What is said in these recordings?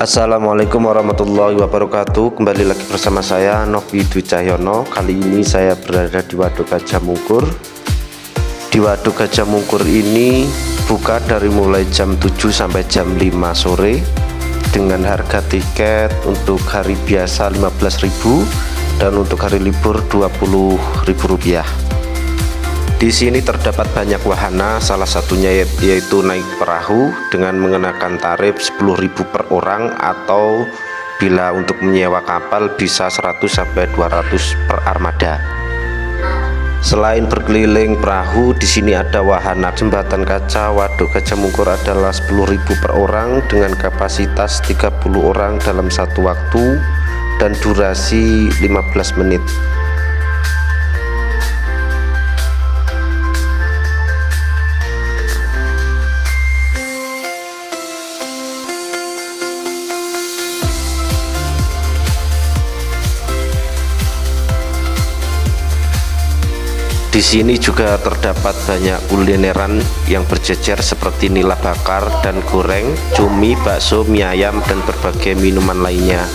Assalamualaikum warahmatullahi wabarakatuh. Kembali lagi bersama saya Novi Dwi Cahyono. Kali ini saya berada di Waduk Gajah Mungkur. Di Waduk Gajah Mungkur ini buka dari mulai jam 7 sampai jam 5 sore dengan harga tiket untuk hari biasa 15.000 dan untuk hari libur Rp20.000. Di sini terdapat banyak wahana, salah satunya yaitu naik perahu dengan mengenakan tarif 10.000 per orang, atau bila untuk menyewa kapal bisa 100 sampai 200 per armada. Selain berkeliling perahu, di sini ada wahana jembatan kaca. Waduk Gajah Mungkur adalah 10.000 per orang dengan kapasitas 30 orang dalam satu waktu dan durasi 15 menit. Di sini juga terdapat banyak kulineran yang berjejer seperti nila bakar dan goreng, cumi, bakso, mie ayam, dan berbagai minuman lainnya.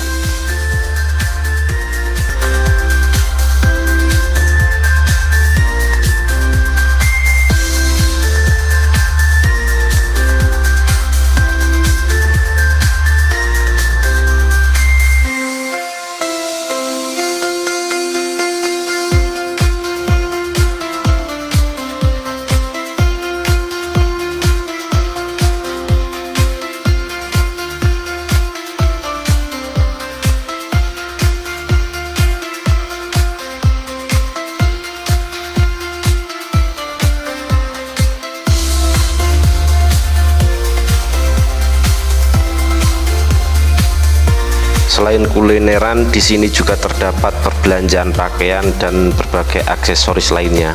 Selain kulineran, di sini juga terdapat perbelanjaan pakaian dan berbagai aksesoris lainnya.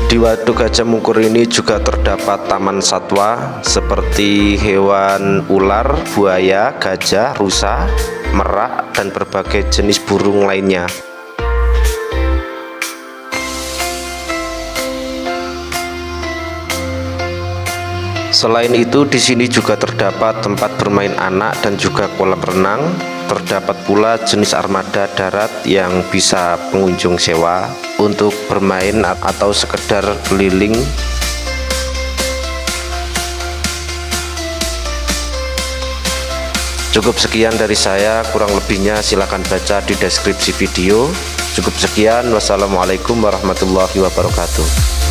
Di Waduk Gajah Mungkur ini juga terdapat taman satwa seperti hewan ular, buaya, gajah, rusa, merak, dan berbagai jenis burung lainnya. Selain itu, di sini juga terdapat tempat bermain anak dan juga kolam renang. Terdapat pula jenis armada darat yang bisa pengunjung sewa untuk bermain atau sekedar keliling. Cukup sekian dari saya, kurang lebihnya silahkan baca di deskripsi video. Cukup sekian, wassalamualaikum warahmatullahi wabarakatuh.